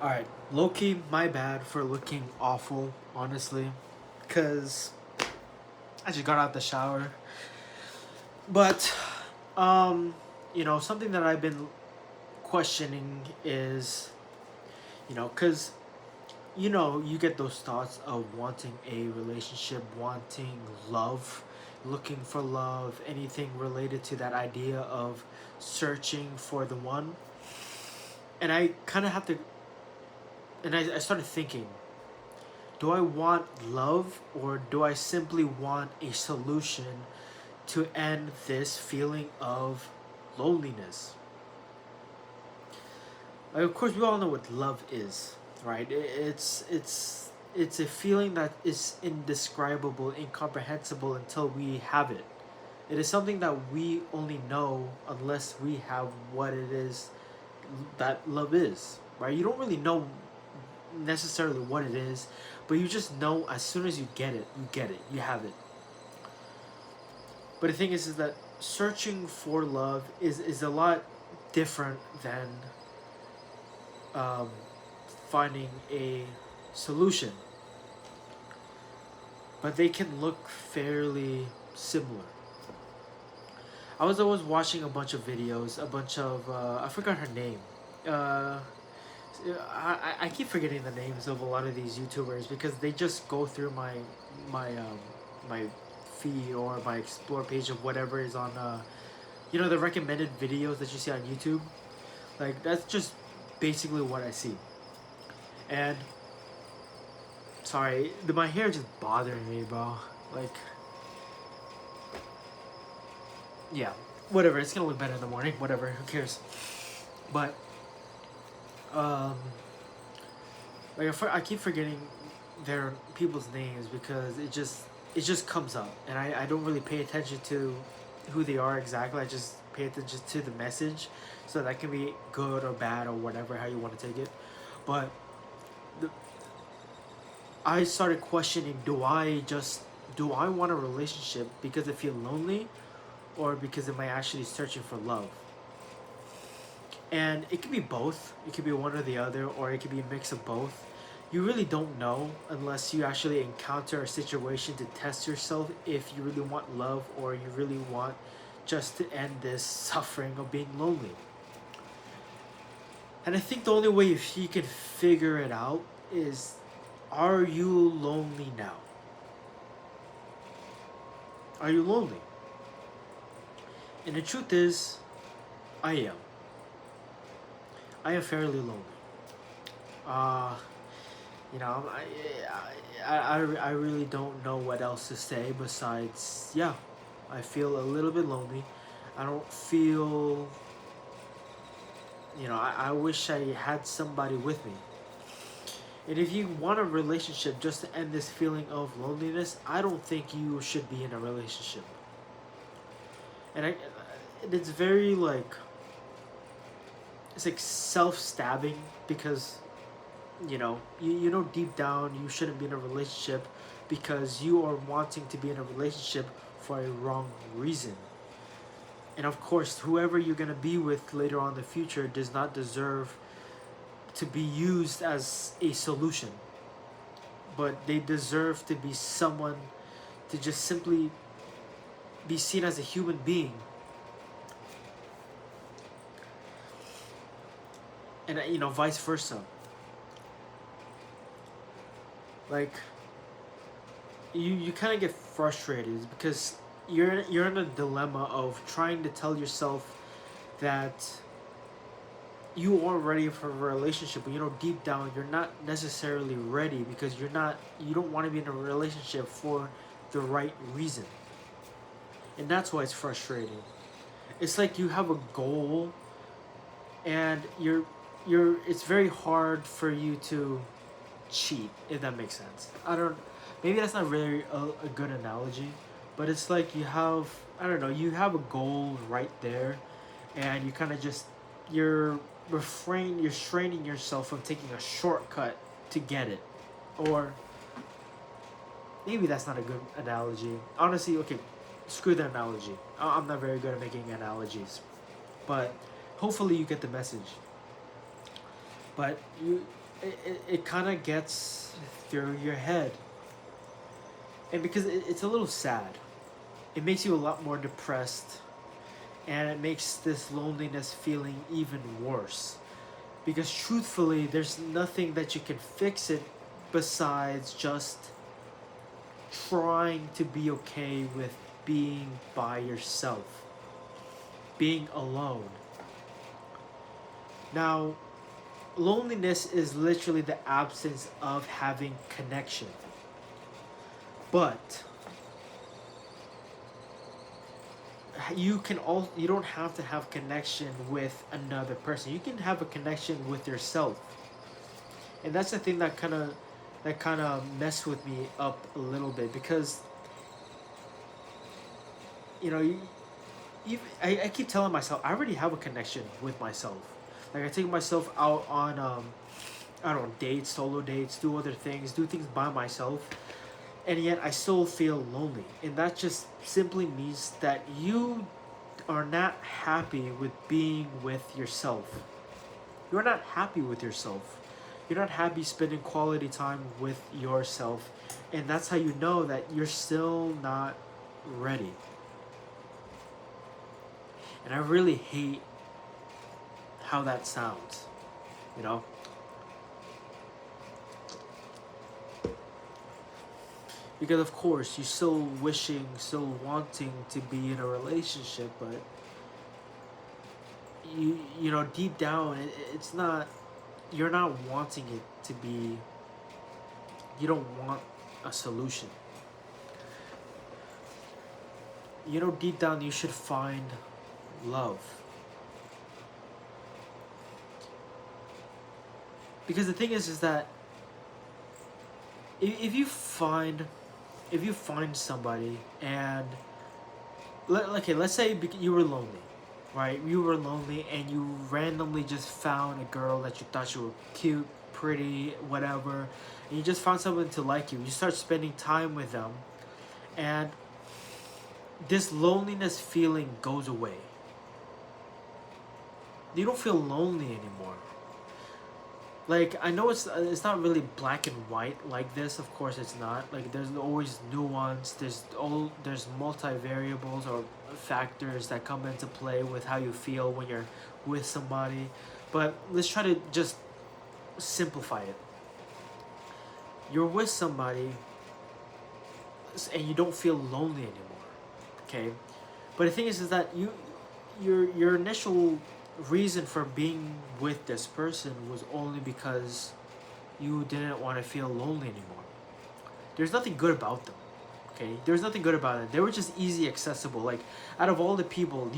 Alright, low-key, my bad for looking awful, honestly. Because I just got out the shower. But, um, something that I've been questioning is, because, you get those thoughts of wanting a relationship, wanting love, looking for love, anything related to that idea of searching for the one. And I kind of have to, and I started thinking, do I want love or do I simply want a solution to end this feeling of loneliness? Like, of course, we all know what love is, right? It's a feeling that is indescribable, incomprehensible until we have it. It is something that we only know unless we have what it is that love is, right? You don't really know necessarily what it is, but you just know as soon as you get it, you have it. But the thing is that searching for love is a lot different than um, finding a solution, but they can look fairly similar. I was always watching a bunch of videos, a bunch of I forgot her name. Uh, I keep forgetting the names of a lot of these YouTubers because they just go through my feed or my explore page of whatever is on the recommended videos that you see on YouTube. Like that's just basically what I see. And sorry, my hair just bothering me, bro. Like yeah, whatever. It's gonna look better in the morning. Whatever. Who cares? But um, like I keep forgetting their people's names because it just comes up, and I don't really pay attention to who they are exactly. I just pay attention to the message, so that can be good or bad or whatever how you want to take it. But the, I started questioning: do I want a relationship because I feel lonely, or because am I actually searching for love? And it could be both. It could be one or the other, or it could be a mix of both. You really don't know unless you actually encounter a situation to test yourself if you really want love or you really want just to end this suffering of being lonely. And I think the only way if you can figure it out is, are you lonely now? Are you lonely? And the truth is, I am. I am fairly lonely. Uh, I really don't know what else to say besides, yeah, I feel a little bit lonely. I don't feel, I wish I had somebody with me. And if you want a relationship just to end this feeling of loneliness, I don't think you should be in a relationship. And it's very like, it's like self-stabbing because you know deep down you shouldn't be in a relationship because you are wanting to be in a relationship for a wrong reason. And of course, whoever you're going to be with later on in the future does not deserve to be used as a solution, but they deserve to be someone to just simply be seen as a human being. And vice versa. Like you kind of get frustrated because you're in a dilemma of trying to tell yourself that you are ready for a relationship, but deep down you're not necessarily ready because you don't want to be in a relationship for the right reason. And that's why it's frustrating. It's like you have a goal and you're it's very hard for you to cheat, if that makes sense. I don't, maybe that's not really a good analogy, but it's like you have, I don't know, you have a goal right there, and you kind of just, you're you're straining yourself from taking a shortcut to get it. Or maybe that's not a good analogy. Honestly, okay, screw the analogy. I'm not very good at making analogies, but hopefully you get the message. But it kind of gets through your head, and because it's a little sad, it makes you a lot more depressed, and it makes this loneliness feeling even worse. Because truthfully, there's nothing that you can fix it besides just trying to be okay with being by yourself, being alone. Now, loneliness is literally the absence of having connection. But you don't have to have connection with another person. You can have a connection with yourself. And that's the thing that kind of messed with me up a little bit, because you know I keep telling myself I already have a connection with myself. Like I take myself out on I don't know, dates, solo dates, do other things, do things by myself, and yet I still feel lonely. And that just simply means that you are not happy with being with yourself. You're not happy with yourself. You're not happy spending quality time with yourself. And that's how you know that you're still not ready. And I really hate how that sounds, you know? Because of course you're still wishing, still wanting to be in a relationship, but you know deep down it's not, you're not wanting it to be, you don't want a solution. You know deep down you should find love. Because the thing is that if you find, if you find somebody and okay, let's say you were lonely, right? You were lonely and you randomly just found a girl that you thought you were cute, pretty, whatever, and you just found someone to like you. You start spending time with them, and this loneliness feeling goes away. You don't feel lonely anymore. Like I know it's not really black and white like this. Of course, it's not. Like there's always nuance. There's multi variables or factors that come into play with how you feel when you're with somebody. But let's try to just simplify it. You're with somebody and you don't feel lonely anymore. Okay, but the thing is that your initial reason for being with this person was only because you didn't want to feel lonely anymore. There's nothing good about them. Okay, there's nothing good about it. They were just easy accessible. Like out of all the people,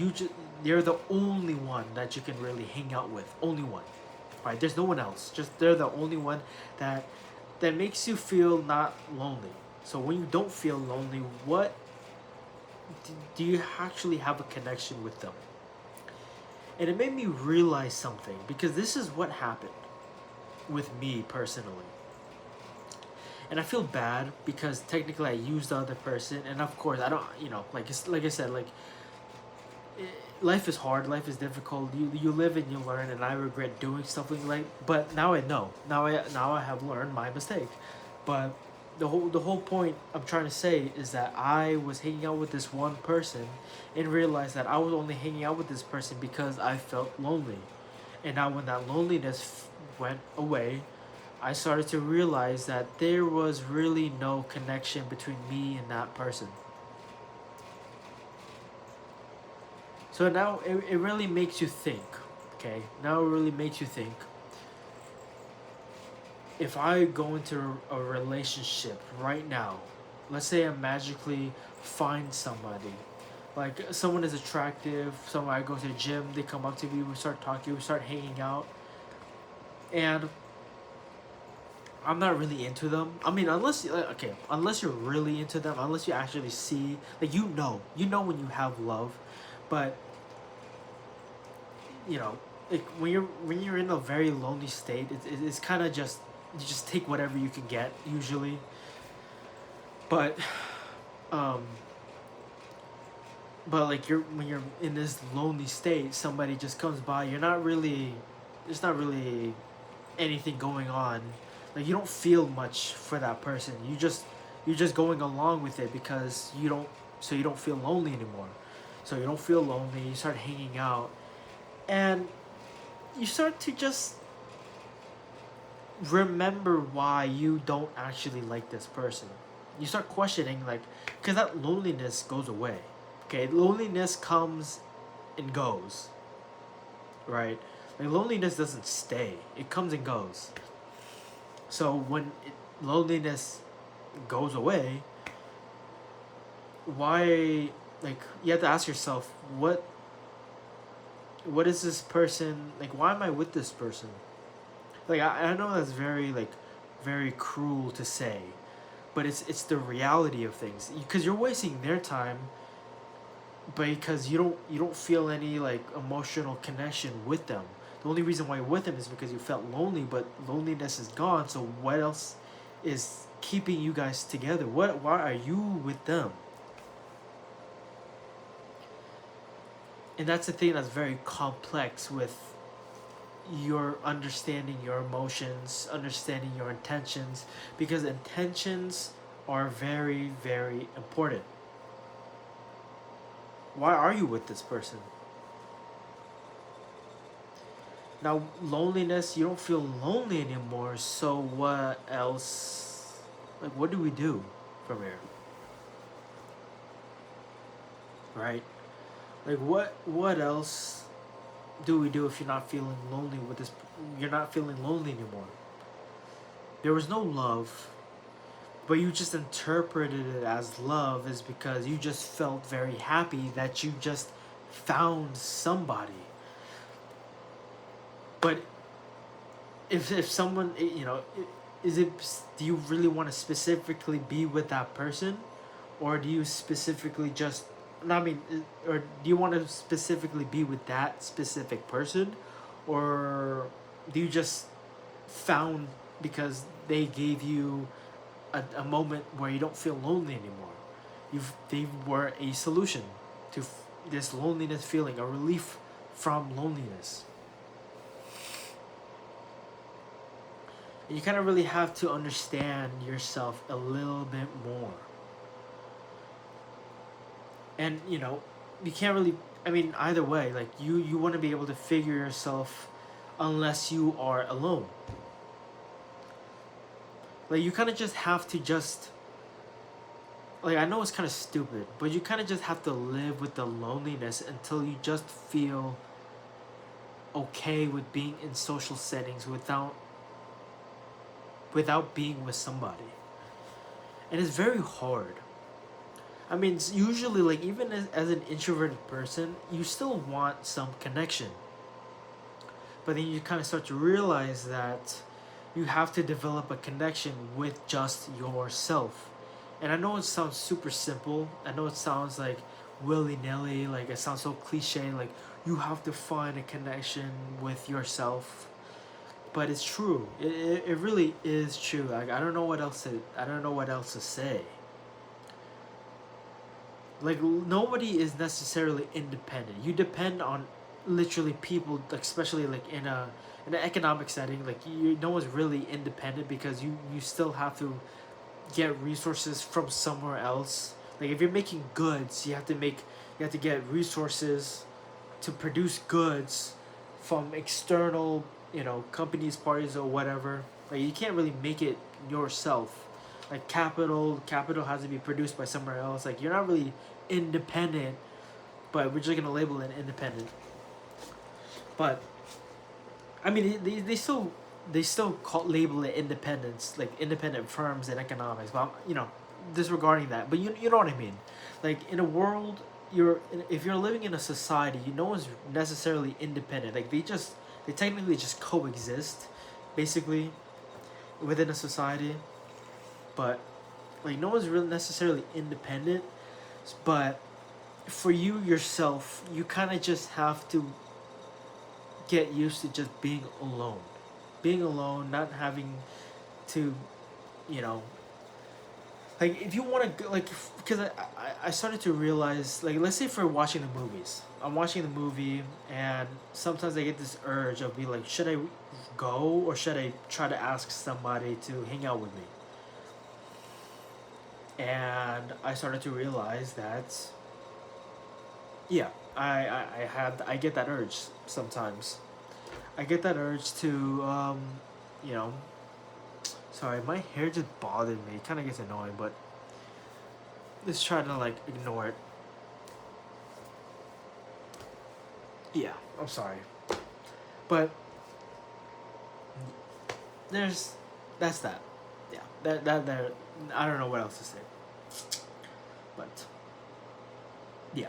they're the only one that you can really hang out with. Only one, right? There's no one else. Just they're the only one that makes you feel not lonely. So when you don't feel lonely, what do you actually have a connection with them? And it made me realize something, because this is what happened with me personally. And I feel bad because technically I used the other person, and of course I don't, like I said, like eh, life is hard, life is difficult. You live and you learn, and I regret doing something like. But now I know. Now I have learned my mistake. But the whole point I'm trying to say is that I was hanging out with this one person, and realized that I was only hanging out with this person because I felt lonely. And now when that loneliness went away, I started to realize that there was really no connection between me and that person. So now it really makes you think, okay? Now it really makes you think, if I go into a relationship right now, let's say I magically find somebody, like someone is attractive, someone, I go to the gym, they come up to me, we start talking, we start hanging out, and I'm not really into them. I mean, unless you're really into them, unless you actually see, like you know when you have love, but you know, like when you're in a very lonely state, it's kind of just, you just take whatever you can get usually. But um, but like when you're in this lonely state, somebody just comes by. You're not really, it's not really. anything going on. Like you don't feel much for that person. You're just going along with it because you don't feel lonely anymore. So you don't feel lonely. You start hanging out, and you start to just remember why you don't actually like this person. You start questioning, like, because that loneliness goes away. Okay, loneliness comes and goes, right? Like loneliness doesn't stay; it comes and goes. So when loneliness goes away, why? Like you have to ask yourself, what is this person like? Why am I with this person? Like I know that's very like very cruel to say, but it's the reality of things because you're wasting their time because you don't feel any like emotional connection with them. The only reason why you're with them is because you felt lonely, but loneliness is gone. So what else is keeping you guys together? Why are you with them? And that's the thing that's very complex with your understanding your emotions, understanding your intentions, because intentions are very, very important. Why are you with this person? Now, loneliness, you don't feel lonely anymore, so what else? Like, what do we do from here? Right? Like, what else do we do if you're not feeling lonely with this? You're not feeling lonely anymore. There was no love, but you just interpreted it as love is because you just felt very happy that you just found somebody. But if someone is it, do you really want to specifically be with that person, or do you specifically just no, I mean, or do you want to specifically be with that specific person, or do you just found because they gave you a moment where you don't feel lonely anymore? They were a solution to this loneliness feeling, a relief from loneliness. And you kind of really have to understand yourself a little bit more. And you can't really. I mean, either way, like you want to be able to figure yourself, unless you are alone. Like you kind of just have to just like I know it's kind of stupid, but you kind of just have to live with the loneliness until you just feel okay with being in social settings without being with somebody. And it's very hard. I mean, it's usually like even as an introverted person, you still want some connection. But then you kind of start to realize that you have to develop a connection with just yourself. And I know it sounds super simple. I know it sounds like willy nilly, like it sounds so cliche, like you have to find a connection with yourself. But it's true. It really is true. Like I don't know what else to say. Like nobody is necessarily independent. You depend on literally people, like especially like in an economic setting. Like no one's really independent because you still have to get resources from somewhere else. Like if you're making goods, you have to get resources to produce goods from external, companies, parties, or whatever. Like you can't really make it yourself. Like capital has to be produced by somewhere else. Like you're not really independent, but we're just gonna label it independent. But I mean, they still label it independence, like independent firms in economics. But disregarding that. But you know what I mean. Like in a world, if you're living in a society, no one's necessarily independent. Like they technically just coexist, basically, within a society. But like no one's really necessarily independent. But for you yourself, you kind of just have to get used to just being alone, not having to, you know, like if you want to like because I started to realize like let's say for watching the movies, I'm watching the movie and sometimes I get this urge of be like should I go or should I try to ask somebody to hang out with me, and I started to realize that yeah, I get that urge sometimes. I get that urge to you know, sorry, my hair just bothered me. It kind of gets annoying, but let's try to like ignore it. Yeah, I'm sorry, but there's that's that. Yeah, that there. I don't know what else to say, but yeah.